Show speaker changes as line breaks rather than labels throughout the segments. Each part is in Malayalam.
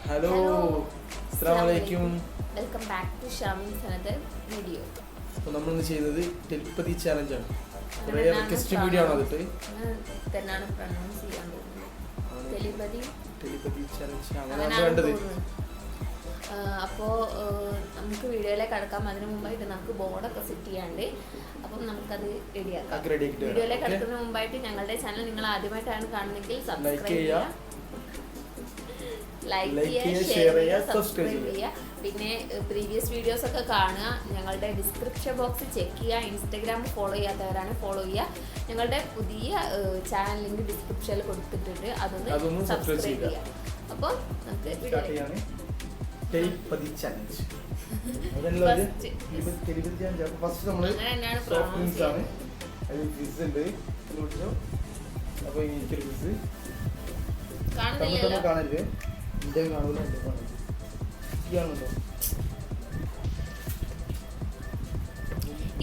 ഹലോ അസ്സലാമലൈക്കും.
Welcome back to Shamin's another video.
അപ്പോൾ നമ്മളിന്ന് ചെയ്യുന്നത് ടെലിപ്പതി ചാലഞ്ചാണ്. കുറേ റിക്വസ്റ്റ് വീഡിയോ ആണ് അതിട്ട്
തന്നെയാണ് പ്രൊനൗൺസ് ചെയ്യാൻ തോന്നുന്നത്.
ടെലിപ്പതി ചാലഞ്ച് അങ്ങനെയാണ് വേണ്ടത്.
അപ്പോൾ നമുക്ക് വീഡിയോയിലേക്ക് കടക്കാം. അതിന് മുമ്പായിട്ട് നമുക്ക് ബോർഡൊക്കെ സെറ്റ് ചെയ്യാണ്ട്, അപ്പം നമുക്കത് റെഡിയാക്കാം. വീഡിയോയിലേക്ക് കടക്കുന്നതിന് മുമ്പായിട്ട് ഞങ്ങളുടെ ചാനൽ നിങ്ങൾ ആദ്യമായിട്ടാണ് കാണുന്നതെങ്കിൽ സബ്സ്ക്രൈബ് ചെയ്യുക, ലൈക്ക് ചെയ്യുക, ഷെയർ ചെയ്യുക, സബ്സ്ക്രൈബ് ചെയ്യുക. പിന്നെ പ്രീവിയസ് വീഡിയോസ് ഒക്കെ കാണുക. ഞങ്ങളുടെ ഡിസ്ക്രിപ്ഷൻ ബോക്സ് ചെക്ക് ചെയ്യുക. ഇൻസ്റ്റഗ്രാം ഫോളോ ചെയ്യാത്തവരാണ് ഫോളോ ചെയ്യുക. ഞങ്ങളുടെ പുതിയ ചാനൽ ലിങ്ക് ഡിസ്ക്രിപ്ഷനിൽ കൊടുത്തിട്ടുണ്ട്, അതൊന്ന് സബ്സ്ക്രൈബ് ചെയ്യുക. അപ്പോൾ നമുക്ക്
ടെലിപ്പതി ചാലഞ്ച് ഫസ്റ്റ് നമ്മൾ ആണ്. അതിൽ ക്വിസ് ഉണ്ട്. അപ്പോൾ എനിക്കൊരു ക്വിസ് കാണരുത്. ഇന്ത്യ കാണൂല, കാണുന്നുണ്ടോ?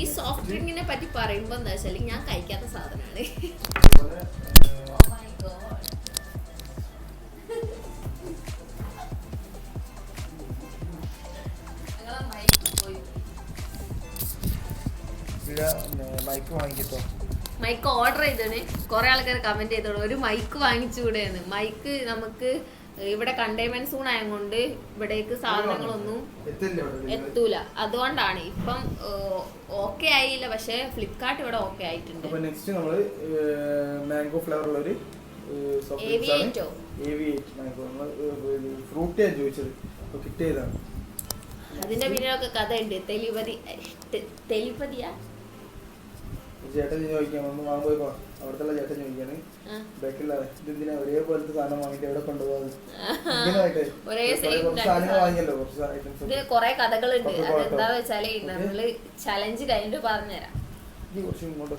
ഈ സോഫ്റ്റ് ഡ്രിങ്കിനെ പറ്റി പറയുമ്പോ എന്താ വെച്ചാൽ ഞാൻ കഴിക്കാത്ത സാധനമാണ്.
മൈക്ക് വാങ്ങിക്കോ.
മൈക്ക് ഓർഡർ ചെയ്തത് കുറെ ആൾക്കാർ കമന്റ് ചെയ്തോളൂ, ഒരു മൈക്ക് വാങ്ങിച്ചുകൂടെയാണ്. മൈക്ക് നമുക്ക് ഇവിടെ കണ്ടെയ്ൻമെന്റ് സോൺ ആയതുകൊണ്ട് ഇവിടേക്ക് സാധനങ്ങളൊന്നും എത്തൂല. അതുകൊണ്ടാണ് ഇപ്പം ഓക്കെ ആയില്ല, പക്ഷെ ഫ്ലിപ്കാർട്ട് ഇവിടെ ഓക്കെ ആയിട്ടുണ്ട്.
നെക്സ്റ്റ് നമ്മള് മാംഗോ ഫ്ലേവർ ഉള്ള ഒരു ഫ്രൂട്ട് ഞാൻ ചോദിച്ചത് കിട്ടിയതാണ്.
അതിന്റെ പിന്നിലൊക്കെ കഥ ഉണ്ട്. തെലിപ്പതിയാ
ചേട്ടൻ ചോദിക്കാൻ ഒന്ന് വാങ്ങുമ്പോ അവിടുത്തെ ചേട്ടൻ ചോദിക്കാണ് ബാക്കിയുള്ള ഇതെന്തിനാ ഒരേപോലത്തെ സാധനം വാങ്ങിട്ട് എവിടെ കൊണ്ടുപോകാൻ സാധനങ്ങൾ വാങ്ങിയല്ലോ. കുറച്ച്
കൊറേ കഥകളുണ്ട്. അതെന്താ വെച്ചാല് നമ്മള് ചലഞ്ച് കഴിഞ്ഞിട്ട് പറഞ്ഞുതരാം.
കുറച്ച് ഇങ്ങോട്ട്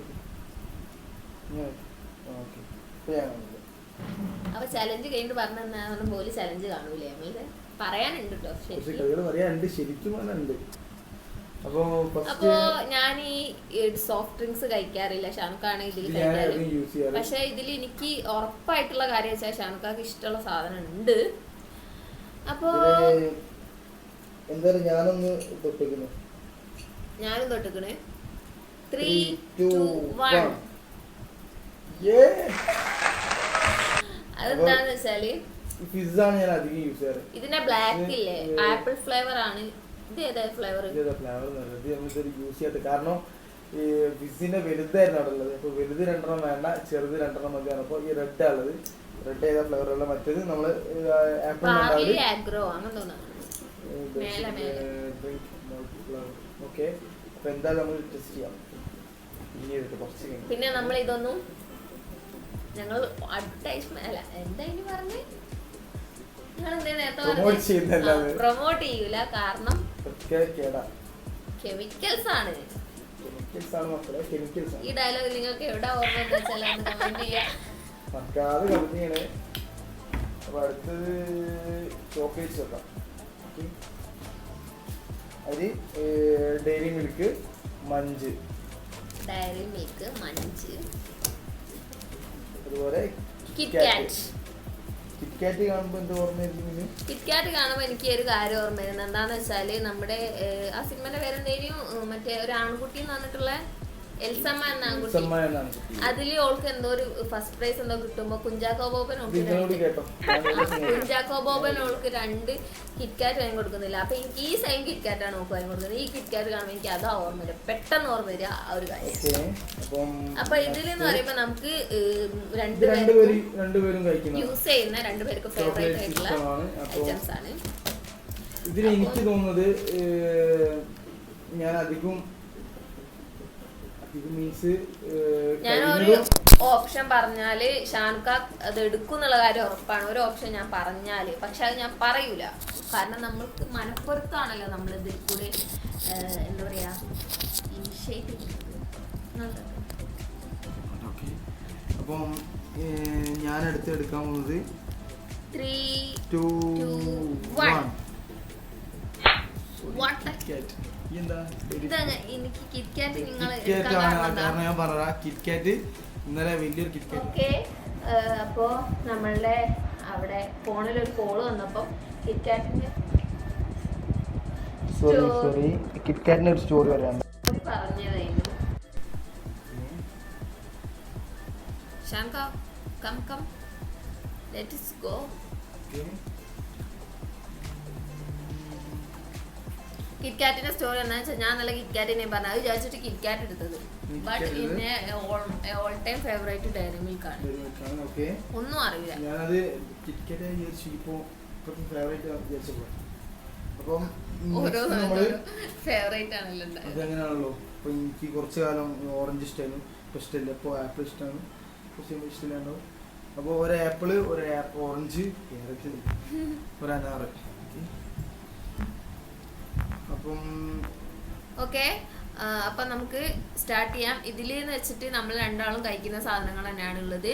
അപ്പൊ ചലഞ്ച് കഴിഞ്ഞിട്ട് പറഞ്ഞ പോലെ ചലഞ്ച് കാണൂലേ? നമ്മള് പറയാനുണ്ട് കേട്ടോ,
ശരിക്കും ഉണ്ട്. അപ്പോ
ഞാൻ ഈ സോഫ്റ്റ് ഡ്രിങ്ക്സ് കഴിക്കാറില്ല. ഷാനുക്കാണ് ഇതിൽ കഴിക്കാറ്. പക്ഷെ ഇതിൽ എനിക്ക് ഉറപ്പായിട്ടുള്ള കാര്യം വെച്ചാൽ ഷാനുക്കാക്ക് ഇഷ്ടമുള്ള സാധനം ഉണ്ട്. അപ്പോ ഞാനും തൊട്ടിക്കണേ. 3, 2, 1. അതെന്താന്ന് വെച്ചാല് ഇതിന്റെ ബ്ലാക്ക് ഇല്ലേ, ആപ്പിൾ ഫ്ലേവർ ആണ്. ഇത് ഏതാ ഫ്ലേവർ?
യൂസ് ചെയ്യാത്ത കാരണം ഈ ഫിസിന്റെ വലുതായിരുന്നു അവിടെ ഉള്ളത്. അപ്പൊ വലുത് 2 വേണ്ട, ചെറുത് 2 മതിയാണ്. അപ്പൊ ഈ റെഡ് ഉള്ളത്, റെഡ് ഏതാ ഫ്ലേവർ ഉള്ള? മറ്റേത് നമ്മള് ആപ്പിൾ. ഓക്കെ, അപ്പൊ എന്തായാലും നമ്മൾ ടെസ്റ്റ് ചെയ്യാം.
പിന്നെ നമ്മൾ ഇതൊന്നും ഞങ്ങൾ അഡ്വർടൈസ്മെന്റ് അല്ല, എന്താ ഇനി പറഞ്ഞേ, പ്രൊമോട്ട് ചെയ്യൂല. കാരണം കെമിക്കൽസ് ആണ്. ഈ ഡയലോഗ് നിങ്ങൾക്ക് എവിടെ ഓർമ്മ വെച്ചാൽ കമന്റ് ചെയ്യാം.
അപ്പൊ അടുത്തത് ചോക്ലേറ്റ്സ് വെക്കാം. അതിൽ ഡയറി മിൽക്ക് മഞ്ച്, അതുപോലെ കിറ്റ്കാറ്റ് കാണുമ്പോ എന്ത് ഓർമ്മ?
കിറ്റ്കാറ്റ് കാണുമ്പോ എനിക്ക് ഒരു കാര്യം ഓർമ്മ വരുന്നത് എന്താന്ന് വെച്ചാല്, നമ്മുടെ ആ സിനിമയുടെ പേരെന്തേലും, മറ്റേ ഒരു ആൺകുട്ടി എന്ന് പറഞ്ഞിട്ടുള്ള എൽസമ്മ എന്ന ആൺകുട്ടി, അതില് ഓൾക്ക് എന്തോ ഒരു ഫസ്റ്റ് പ്രൈസ് എന്തോ കിട്ടുമ്പോ കുഞ്ചാക്കോ ബോബൻ ഓൾക്ക് 2 കിറ്റ്കാറ്റ് വാങ്ങി കൊടുക്കുന്നില്ല. അപ്പൊ എനിക്ക് ഈ സെയിം കിറ്റ്കാറ്റ് ആണ് ഓൾക്ക് വാങ്ങി കൊടുക്കുന്നത്. ഈ കിറ്റ്കാറ്റ് കാണുമ്പോൾ എനിക്ക് അതാ ഓർമ്മ വരിക, പെട്ടെന്ന് ഓർമ്മ വരിക ആ ഒരു കാര്യം. അപ്പൊ ഇതിലെന്ന് പറയുമ്പോ നമുക്ക് രണ്ടുപേരും യൂസ് ചെയ്യുന്ന 2 പേർക്ക് ഫേവറേറ്റ് ആയിട്ടുള്ള ഐറ്റംസ് ആണ്.
ഇതിൽ എനിക്ക് തോന്നുന്നത് ഞാൻ അധികം
ഞാനൊരു ഓപ്ഷൻ പറഞ്ഞാല് ഷാൻഖാക്ക് അത് എടുക്കും എന്നുള്ള കാര്യം ഉറപ്പാണ്. ഒരു ഓപ്ഷൻ ഞാൻ പറഞ്ഞാല്, പക്ഷെ അത് ഞാൻ പറയൂല. കാരണം നമ്മൾക്ക് മനപ്പുറത്താണല്ലോ നമ്മൾ ഇതിൽ കൂടെ എന്താ പറയാ ഇനിഷ്യേറ്റീവ്.
അപ്പം ഞാൻ എടുക്കാൻ പോകുന്നത്
3, 2, 1. എനിക്ക് കിറ്റ്കാറ്റ്
കാരണം ഞാൻ പറഞ്ഞ കിറ്റ്കാറ്റ് ഇന്നലെ വലിയൊരു കിറ്റ്കാറ്റ്.
ഓക്കെ, അപ്പോ നമ്മളുടെ അവിടെ ഫോണിലൊരു കോള് വന്നപ്പം കിറ്റ്കാറ്റിന്റെ
സോറി കിറ്റ്കാറ്റിന്റെ ഒരു സ്റ്റോറി പറയാനുണ്ട്.
പറഞ്ഞതായിരുന്നു. ശാങ്ക കം ലെറ്റ്സ് ഗോ. കിറ്റ്കാറ്റിന്റെ സ്റ്റോറി എന്താ വെച്ചാൽ ഞാൻ നല്ല കിറ്റ്കാറ്റിനെ പറഞ്ഞു അത് വിചാരിച്ചിട്ട് കിറ്റ്കാറ്റ് എടുത്തത്. ബട്ട് പിന്നെ all time favourite Dairy Milk ആണ്. ഒന്നും അറിയില്ല.
ഞാനത് കിറ്റ്കാറ്റ് വിചാരിച്ചു ഇപ്പോ ഫേവറേറ്റ് വിചാരിച്ചപ്പോൾ അപ്പം
ഫേവറേറ്റ് ആണല്ലോ.
അതങ്ങനെയാണല്ലോ. അപ്പൊ എനിക്ക് കുറച്ച് കാലം ഓറഞ്ച് ഇഷ്ടമായിരുന്നു, ഇപ്പൊ ഇഷ്ടമില്ല. ഇപ്പോൾ ആപ്പിൾ ഇഷ്ടമാണ്, കുറച്ച് ഇഷ്ടമില്ലാണ്ടാവും. അപ്പോൾ ഒരു ആപ്പിള്, ഒരു ഓറഞ്ച്, ക്യാരറ്റ്, ഒരു അനാറ്. അപ്പം
ഓക്കെ, അപ്പം നമുക്ക് സ്റ്റാർട്ട് ചെയ്യാം. ഇതിലെന്ന് വെച്ചിട്ട് നമ്മൾ രണ്ടാളും കഴിക്കുന്ന സാധനങ്ങൾ തന്നെയാണ് ഉള്ളത്.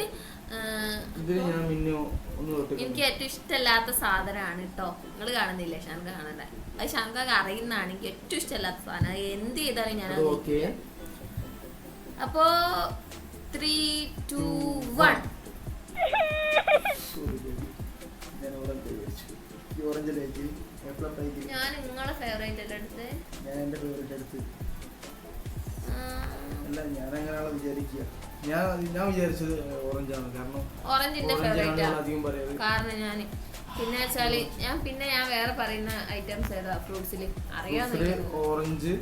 എനിക്ക് ഏറ്റവും ഇഷ്ടമല്ലാത്ത സാധനമാണ് കേട്ടോ. നിങ്ങൾ കാണുന്നില്ലേ? ശാന്ത കാണണ്ട. അത് ശാന്ത അറിയുന്നതാണ് എനിക്ക് ഏറ്റവും ഇഷ്ടമല്ലാത്ത സാധനം. അത് എന്ത് ചെയ്താലും ഞാൻ അപ്പോ 3, 2, 1. ഞാൻ നിങ്ങളെ ഫേവറേറ്റ് അല്ല എടുത്ത്.
ഞാൻ എന്റെ ഫേവറേറ്റ് എടുത്ത് അല്ല, ഞാൻ അങ്ങനെയാണ് വിചാരിക്കുക. ഞാൻ വിചാരിച്ചത് ഓറഞ്ചാണ്. കാരണം
ഓറഞ്ചിന്റെ ഫേവറേറ്റ് കാരണം ഞാൻ പിന്നെ വെച്ചാല് ഞാൻ വേറെ പറയുന്ന ഐറ്റംസ് ഏതാ ഫ്രൂട്ട്സിൽ അറിയാവുന്ന
ഓറഞ്ച്,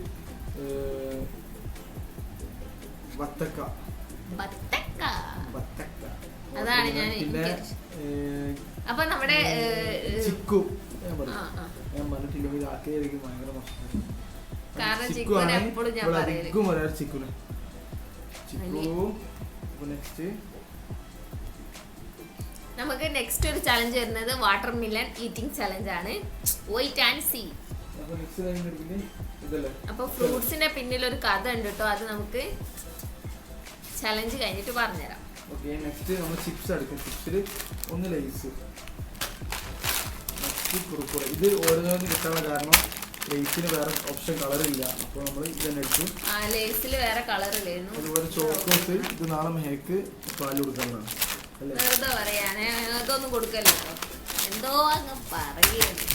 ബത്തക്ക.
അതാണ് ഞാൻ. അപ്പൊ നമ്മുടെ
ചിക്കു ഞാൻ പറഞ്ഞിട്ടില്ലെങ്കിൽ ആക്കിയായിരിക്കും ഭയങ്കര മോശം.
കാരണം ചിക്കുനെ എപ്പോഴും ഞാൻ പറയല്
ചിക്കുനെ.
നമുക്ക് നെക്സ്റ്റ് ഒരു ചലഞ്ച് വരുന്നത് വാട്ടർ മിലൺ ഈറ്റിംഗ് ചലഞ്ച് ആണ്. Wait and see. അപ്പൊ ഫ്രൂട്ട്സിന്റെ പിന്നിൽ ഒരു കഥ ഉണ്ട് കേട്ടോ. അത് നമുക്ക് ചലഞ്ച് കഴിഞ്ഞിട്ട് പറഞ്ഞുതരാം.
നെക്സ്റ്റ് നമ്മൾ ചിപ്സ് എടുക്കും. ചിപ്സിൽ ഒന്ന് ലൈസ്, കുറുക്കുറ. ഇത് ഓരോന്ന് കിട്ടാനുള്ള കാരണം ലേസിന് വേറെ ഓപ്ഷൻ കളറില്ല. അപ്പോൾ നമ്മൾ ഇതന്നെ എടുത്തു.
ലേസിൽ വേറെ കളറില്ലായിരുന്നു.
അതുപോലെ ചോക്കോസ്. ഇത് നാളെ മേക്ക് പാല് കൊടുക്കാനാണ്.
വെറുതെ പറയാനേ അതൊന്നും കൊടുക്കല്ലോ. എന്തോ അങ്ങ് പറയുന്നു.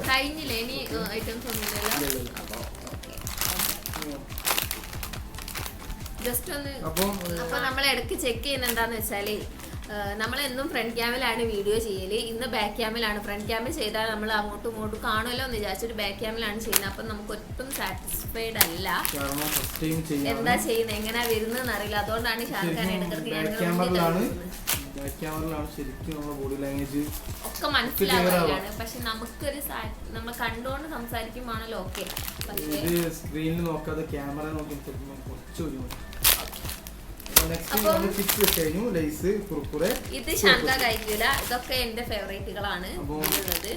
കഴിഞ്ഞില്ലേ? ഇനി ഐറ്റംസ് ഒന്നുമില്ലല്ലോ. അപ്പൊ ജസ്റ്റ് ഒന്ന്. അപ്പൊ നമ്മൾ ഇടയ്ക്ക് ചെക്ക് ചെയ്യുന്ന എന്താന്ന് വെച്ചാല് നമ്മളെന്നും ഫ്രണ്ട് ക്യാമിലാണ് വീഡിയോ ചെയ്യല്. ഇന്ന് ബാക്ക് ക്യാമിലാണ്. ഫ്രണ്ട് ക്യാമിൽ ചെയ്താൽ നമ്മൾ അങ്ങോട്ടും ഇങ്ങോട്ടും കാണുമല്ലോ എന്ന് വിചാരിച്ചിട്ട് ബാക്ക് ക്യാമിലാണ് ചെയ്യുന്നത്. അപ്പം നമുക്ക് ഒട്ടും സാറ്റിസ്ഫൈഡ് അല്ല. എന്താ ചെയ്യുന്നത്, എങ്ങനെയാ വരുന്നതെന്ന് അറിയില്ല. അതുകൊണ്ടാണ് ഷാർഖാൻ ഒക്കെ മനസ്സിലാവുകയാണ്. പക്ഷെ നമുക്കൊരു നമ്മൾ കണ്ടുകൊണ്ട് സംസാരിക്കുമ്പോഴാണല്ലോ ഓക്കെ.
സ്ക്രീനിൽ നോക്കാതെ ക്യാമറ നോക്കി
ഇത് ശാന്ത കഴിക്കില്ല. ഇതൊക്കെ എന്റെ ഫേവറേറ്റുകളാണ് ഉള്ളത്.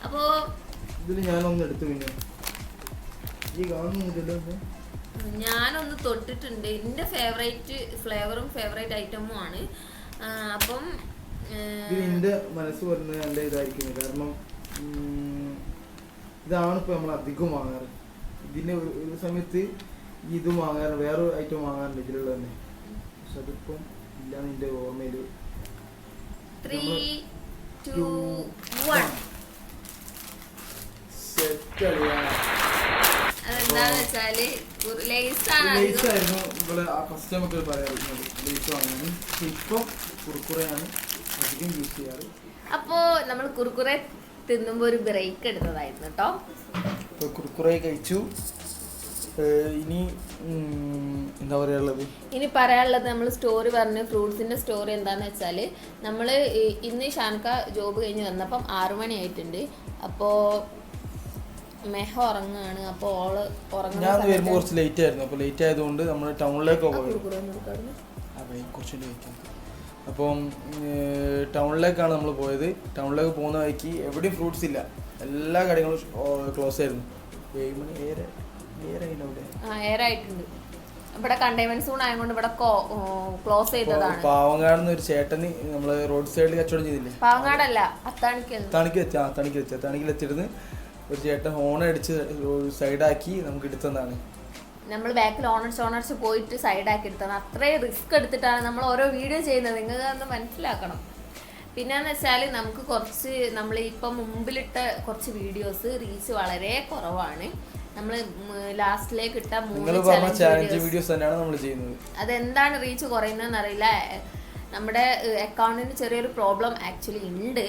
അപ്പോ
ഇതിൽ ഞാനൊന്ന് എടുത്തു.
ഞാനൊന്ന് തൊട്ടിട്ടുണ്ട്. എന്റെ ഫേവറേറ്റ് ഫ്ലേവറും ഫേവറേറ്റ് ഐറ്റമും ആണ്. അപ്പം
എന്റെ മനസ്സ് വരുന്നത് നല്ല ഇതായിരിക്കും. കാരണം ഇതാണ് ഇപ്പൊ നമ്മൾ അധികം വാങ്ങാറ്. ഇതിന്റെ ഒരു സമയത്ത് ഇതും വാങ്ങാറ്, വേറെ ഐറ്റം വാങ്ങാറുണ്ട് ഇതിലുള്ള തന്നെ. പക്ഷെ അതിപ്പം ഇല്ലാന്ന് എന്റെ ഓർമ്മയില്.
3, 2, 1. അതെന്താന്ന് വെച്ചാല്
ലേസായിരുന്നു ഇവിടെ ഫസ്റ്റ് നമുക്ക് പറയാറുള്ളത്. ലേസ് വാങ്ങാൻ ഇപ്പം കുറുക്കുറയാണ് അധികം യൂസ് ചെയ്യാറ്.
അപ്പോ നമ്മൾ കുറുക്കുറെ തിന്നുമ്പോ ഒരു ബ്രേക്ക് എടുത്തതായിരുന്നു കേട്ടോ.
കുറുക്കുറെ കഴിച്ചു. ഇനി എന്താ പറയാനുള്ളത്?
ഇനി പറയാനുള്ളത് നമ്മൾ സ്റ്റോറി പറഞ്ഞു. ഫ്രൂട്ട്സിന്റെ സ്റ്റോറി എന്താന്ന് വെച്ചാൽ നമ്മൾ ഇന്ന് ഷാൻക ജോബ് കഴിഞ്ഞ് വന്നപ്പം 6 മണി ആയിട്ടുണ്ട്. അപ്പോൾ മെഹ ഉറങ്ങുകയാണ്. അപ്പോൾ ഓള്
ഞാൻ വരുമ്പോൾ കുറച്ച് ലേറ്റ് ആയിരുന്നു. അപ്പോൾ ലേറ്റ് ആയതുകൊണ്ട് നമ്മൾ ടൗണിലേക്ക് പോയി. കുറച്ച് ലേറ്റ് ആയി. അപ്പം ടൗണിലേക്കാണ് നമ്മൾ പോയത്. ടൗണിലേക്ക് പോകുന്ന വഴിക്ക് എവിടെയും ഫ്രൂട്ട്സ് ഇല്ല. എല്ലാ കടകളും ക്ലോസ് ആയിരുന്നു. 7 മണി
ഏറായിട്ടുണ്ട്. ഇവിടെ കണ്ടെയ്ൻമെന്റ് സോൺ ആയതുകൊണ്ട് ഇവിടെ ക്ലോസ് ചെയ്തതാണ്.
പാവങ്ങാടുന്ന ഒരു ചേട്ടന് നമ്മള് റോഡ് സൈഡിൽ കച്ചവടം ചെയ്തില്ലേ?
പാവങ്ങാടല്ല, അത്താണിക്ക്
എത്തിയിരുന്ന് ഒരു ചേട്ടൻ ഹോൺ അടിച്ച് സൈഡാക്കി നമുക്ക് എടുത്തതാണ്.
നമ്മൾ ബാക്കിൽ ഓണർച്ച് പോയിട്ട് സൈഡാക്കി എടുത്തതാണ്. അത്രയും റിസ്ക് എടുത്തിട്ടാണ് നമ്മൾ ഓരോ വീഡിയോ ചെയ്യുന്നത്. നിങ്ങൾക്ക് അതൊന്ന് മനസ്സിലാക്കണം. പിന്നെന്ന് വെച്ചാൽ നമുക്ക് കുറച്ച് നമ്മൾ ഇപ്പം മുമ്പിലിട്ട കുറച്ച് വീഡിയോസ് റീച്ച് വളരെ കുറവാണ്. നമ്മൾ ലാസ്റ്റിലേക്ക് ഇട്ട 3
ചാലഞ്ച് വീഡിയോസ് തന്നെയാണ് നമ്മൾ ചെയ്യുന്നത്.
അതെന്താണ് റീച്ച് കുറയുന്നതെന്ന് അറിയില്ല. നമ്മുടെ അക്കൗണ്ടിന് ചെറിയൊരു പ്രോബ്ലം ആക്ച്വലി ഉണ്ട്.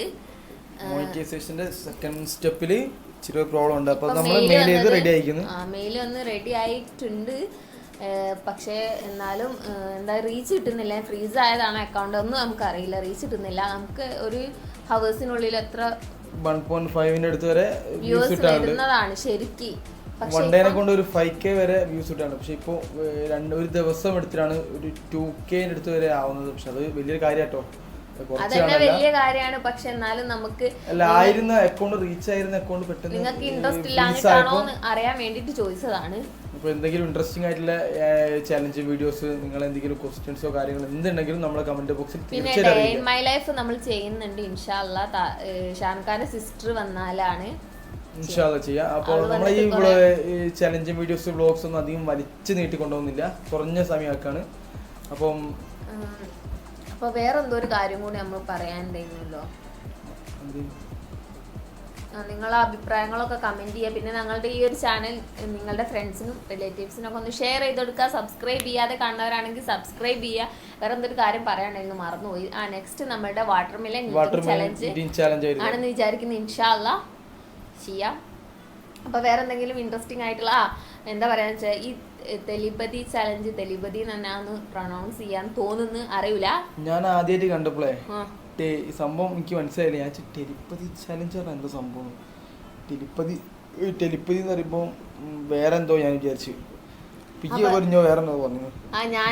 മോണിറ്റൈസേഷന്റെ സെക്കൻഡ് സ്റ്റെപ്പില് ചെറിയ പ്രോബ്ലം ഉണ്ട്. അപ്പോൾ നമ്മൾ മെയിൽ ചെയ്ത് റെഡി ആയിരിക്കുന്നു.
മെയിൽ ഒന്ന് റെഡി ആയിട്ടുണ്ട്. പക്ഷേ എന്നാലും എന്താ റീച്ച് കിട്ടുന്നില്ല. ഫ്രീസ് ആയതാണ് അക്കൗണ്ട്, ഒന്നും നമുക്കറിയില്ല. റീച്ച് കിട്ടുന്നില്ല. നമുക്ക് ഒരു ഹവേഴ്സിനുള്ളിൽ എത്ര
1.5 അടുത്ത് വരെ
വ്യൂസ് വരുന്നതാണ് ശരിക്ക്.
വൺ ഡേനെ കൊണ്ട് ഒരു 5K വരെ വ്യൂസ് കിട്ടാണ്. പക്ഷെ ഇപ്പോൾ ഒരു ദിവസം എടുത്തിട്ടാണ് ഒരു 2K അടുത്ത് വരെ ആവുന്നത്. പക്ഷെ അത് വലിയൊരു കാര്യാട്ടോ,
അതന്നെ വലിയ കാര്യമാണ്. പക്ഷെ എന്നാലും നമുക്ക്
ആയിരുന്ന അക്കൗണ്ട് റീച്ച് ആയിരുന്ന അക്കൗണ്ട് പെട്ടെന്ന്
നിങ്ങൾക്ക് ഇൻട്രസ്റ്റ് ഇല്ലാഞ്ഞിട്ടാണോ എന്ന് അറിയാൻ വേണ്ടിട്ട് ചോദിച്ചതാണ്.
അപ്പോൾ എന്തെങ്കിലും ഇൻട്രസ്റ്റിംഗ് ആയിട്ടുള്ള ചാലഞ്ച് വീഡിയോസ്, നിങ്ങൾ എന്തെങ്കിലും ക്വസ്റ്റ്യൻസോ കാര്യങ്ങളോ എന്തുണ്ടെങ്കിലും നമ്മളെ കമന്റ് ബോക്സിൽ
തീർച്ചയായും ഡേ ഇൻ മൈ ലൈഫ് നമ്മൾ ചെയ്യുന്നുണ്ട്. ഇൻഷാ അല്ലാഹ് ഷാൻഖാന്റെ സിസ്റ്റർ വന്നാലാണ്
ഇൻഷാ അല്ലാഹ് ചെയ്യാം. അപ്പോൾ നമ്മൾ ഈ ചാലഞ്ച് വീഡിയോസ് വ്ളോഗ്സ് ഒന്നും അധികം വലിച്ചു നീട്ടിക്കൊണ്ടുപോകുന്നില്ല, കുറഞ്ഞ സമയമാക്കാണ്.
അപ്പോൾ വേറെ എന്തോ ഒരു കാര്യം കൂടി നമ്മൾ പറയാനുണ്ടായിരുന്നല്ലോ. നിങ്ങളെ അഭിപ്രായങ്ങളൊക്കെ കമന്റ് ചെയ്യുക. പിന്നെ ഞങ്ങളുടെ ഈ ഒരു ചാനൽ നിങ്ങളുടെ ഫ്രണ്ട്സിനും റിലേറ്റീവ്സിനും ഒക്കെ ഒന്ന് ഷെയർ ചെയ്ത് കൊടുക്കുക. സബ്സ്ക്രൈബ് ചെയ്യാതെ കാണുന്നവരാണെങ്കിൽ സബ്സ്ക്രൈബ് ചെയ്യുക. വേറെ എന്തൊരു കാര്യം പറയാനുണ്ടായിരുന്നു, മറന്നുപോയി. നെക്സ്റ്റ് നമ്മുടെ വാട്ടർമെലൻ ചലഞ്ച് ആണെന്ന് വിചാരിക്കുന്നു. ഇൻഷാ അല്ലാഹ് ചെയ്യാം. അപ്പോൾ വേറെ എന്തെങ്കിലും ഇൻട്രസ്റ്റിംഗ് ആയിട്ടുള്ള എന്താ പറയാന്ന് വെച്ചാൽ ഈ തെലിപതി ചലഞ്ച്, തെലിപതി തന്നെയാന്ന് പ്രൊണൗൺസ് ചെയ്യാൻ തോന്നുന്നു, അറിയില്ല.
ഞാൻ ആദ്യമായിട്ട് കണ്ടപ്പോഴേ ഈ സംഭവം എനിക്ക് മനസ്സിലായില്ല. ഞാൻ ടെലിപ്പതി ചലഞ്ച് പറഞ്ഞാൽ എന്താ സംഭവം? ടെലിപ്പതി എന്ന് പറയുമ്പോൾ വേറെ എന്തോ ഞാൻ വിചാരിച്ചു.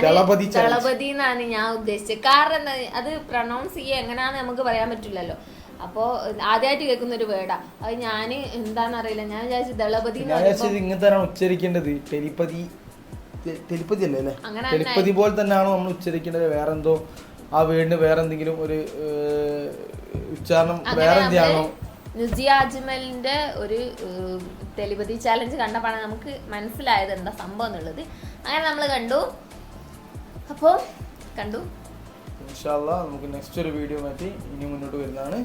ദളപതി എന്നാണ് ഞാൻ ഉദ്ദേശിച്ചത്. കാരണം എന്താ, അത് പ്രൊണൗൺസ് ചെയ്യാൻ എങ്ങനെയാന്ന് നമുക്ക് പറയാൻ പറ്റില്ലല്ലോ. അപ്പോൾ ആദ്യമായിട്ട് കേൾക്കുന്ന ഒരു വേർഡാ അത്. ഞാൻ എന്താണെന്നറിയില്ല, ഞാൻ വിചാരിച്ചു ദളപതി
ഇങ്ങനത്തെ ഉച്ചരിക്കേണ്ടത്. ടെലിപ്പതി അല്ലേ അല്ലേ? ടെലിപ്പതി പോലെ തന്നെയാണോ നമ്മൾ ഉച്ചരിക്കേണ്ടത്? വേറെന്തോ ആ വേർഡിന് വേറെ എന്തെങ്കിലും ഒരു ഉച്ചാരണം വേറെ എന്തെയാണോ?
നുസിയ അജ്മലിന്റെ ഒരു തെലിപതി ചാലഞ്ച് കണ്ടപ്പോഴാണ് നമുക്ക് മനസ്സിലായത് എന്താ സംഭവം എന്നുള്ളത്. അങ്ങനെ നമ്മൾ കണ്ടു.
ഇൻഷാ അല്ലാഹ് നമുക്ക് നെക്സ്റ്റ് ഒരു വീഡിയോ മാറ്റി ഇനി മുന്നോട്ട് വരുന്നതാണ്.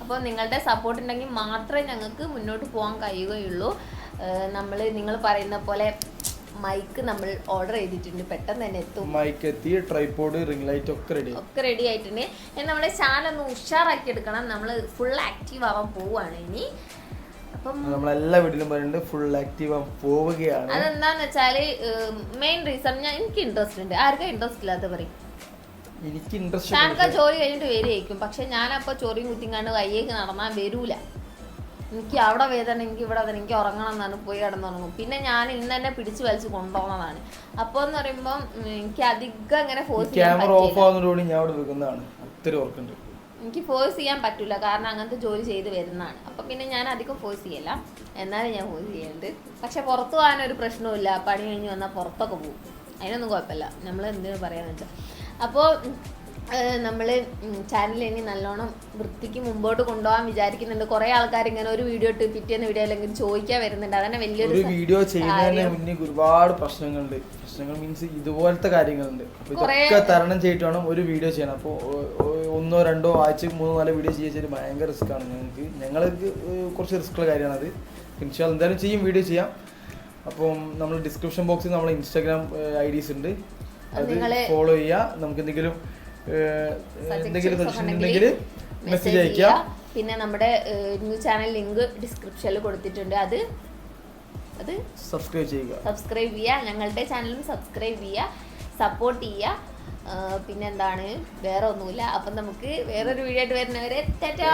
അപ്പോൾ നിങ്ങളുടെ സപ്പോർട്ട് ഉണ്ടെങ്കിൽ മാത്രമേ ഞങ്ങൾക്ക് മുന്നോട്ട് പോകാൻ കഴിയുകയുള്ളൂ. നിങ്ങൾ പറയുന്ന പോലെ മൈക്ക് നമ്മൾ ഓർഡർ ചെയ്തിട്ടുണ്ട്, പെട്ടെന്ന് തന്നെ എത്തും.
മൈക്ക് എത്തി, ട്രൈപോഡ്, റിംഗ് ലൈറ്റ് ഒക്കെ
റെഡി ആയിട്ടുണ്ട്. നമ്മുടെ ചാനൽ ഒന്ന് ഉഷാറാക്കി എടുക്കണം. നമ്മൾ ഫുൾ ആക്റ്റീവ് ആവാൻ പോവുകയാണ് ഇനി. അപ്പം
നമ്മളെല്ലാ വീട്ടിലും പറയുന്നുണ്ട് ഫുൾ ആക്റ്റീവ് ആവാൻ പോവുകയാണ്.
അതെന്താന്ന് വെച്ചാല് മെയിൻ റീസൺ എനിക്ക് ഇൻട്രസ്റ്റ് ഉണ്ട്. ആർക്കും ഇൻട്രസ്റ്റ് ഇല്ലാത്ത പറയും.
എനിക്ക് ഇൻട്രസ്റ്റ്
ഞാനൊക്കെ ചോറി കഴിഞ്ഞിട്ട് വരികയായിരിക്കും. പക്ഷെ ഞാനപ്പോ ചോറിയും കുത്തിങ്ങാണ്ട് കയ്യേക്ക് നടന്നാൽ വരൂല. എനിക്ക് അവിടെ വേദന, എനിക്ക് ഇവിടെ വേദന, എനിക്ക് ഉറങ്ങണം എന്നാണ്, പോയി കിടന്നുറങ്ങും. പിന്നെ ഞാൻ ഇന്ന് തന്നെ പിടിച്ചു വലിച്ച് കൊണ്ടുപോകുന്നതാണ്. അപ്പോൾ എന്ന് പറയുമ്പോൾ എനിക്ക് അധികം അങ്ങനെ ഫോഴ്സ് ചെയ്യാൻ എനിക്ക് ഫോഴ്സ് ചെയ്യാൻ പറ്റില്ല. കാരണം അങ്ങനത്തെ ജോലി ചെയ്ത് വരുന്നതാണ്. അപ്പം പിന്നെ ഞാൻ അധികം ഫോഴ്സ് ചെയ്യല്ല, എന്നാലും ഞാൻ ഫോഴ്സ് ചെയ്യുന്നുണ്ട്. പക്ഷെ പുറത്തു പോകാനൊരു പ്രശ്നവുമില്ല. പണി കഴിഞ്ഞ് വന്നാൽ പുറത്തൊക്കെ പോകും, അതിനൊന്നും കുഴപ്പമില്ല. നമ്മൾ എന്തിനു പറയാന്ന് വെച്ചാൽ. അപ്പോൾ നമ്മൾ ചാനൽ ഇനി നല്ലോണം വൃത്തിക്ക് മുമ്പോട്ട് കൊണ്ടുപോകാൻ വിചാരിക്കുന്നുണ്ട്. കുറെ ആൾക്കാർ ഇങ്ങനെ ഒരു വീഡിയോ ഇട്ട് പിറ്റേന്ന് വീഡിയോ അല്ലെങ്കിൽ ചോദിക്കാൻ വരുന്നുണ്ട്. അതന്നെ വലിയൊരു
വീഡിയോ ചെയ്യുന്നതിന് മുന്നേ ഒരുപാട് പ്രശ്നങ്ങളുണ്ട്. പ്രശ്നങ്ങൾ മീൻസ് ഇതുപോലത്തെ കാര്യങ്ങളുണ്ട്. ഇതൊക്കെ തരണം ചെയ്തിട്ട് വേണം ഒരു വീഡിയോ ചെയ്യണം. അപ്പോൾ 1 or 2 ആഴ്ച 3-4 വീഡിയോ ചെയ്യാൻ ഭയങ്കര റിസ്ക് ആണ് ഞങ്ങൾക്ക് കുറച്ച് റിസ്ക്കുള്ള കാര്യമാണത്. ഇൻഷാ അല്ലാഹ് എന്തായാലും ചെയ്യും, വീഡിയോ ചെയ്യാം. അപ്പം നമ്മൾ ഡിസ്ക്രിപ്ഷൻ ബോക്സിൽ നമ്മളെ ഇൻസ്റ്റാഗ്രാം IDs ഉണ്ട്, അത് ഫോളോ ചെയ്യുക. നമുക്ക് എന്തെങ്കിലും സജഷൻ ഉണ്ടെങ്കിൽ മെസ്സേജ് അയക്കാം.
പിന്നെ നമ്മുടെ ന്യൂ ചാനൽ ലിങ്ക് ഡിസ്ക്രിപ്ഷനിൽ കൊടുത്തിട്ടുണ്ട്. അത്
സബ്സ്ക്രൈബ്
ചെയ്യുക. ഞങ്ങളുടെ ചാനലും സബ്സ്ക്രൈബ് ചെയ്യുക, സപ്പോർട്ട് ചെയ്യുക. പിന്നെന്താണ്, വേറെ ഒന്നുമില്ല. അപ്പം നമുക്ക് വേറൊരു വീഡിയോ ആയിട്ട് വരുന്നവരെ ടാറ്റാ.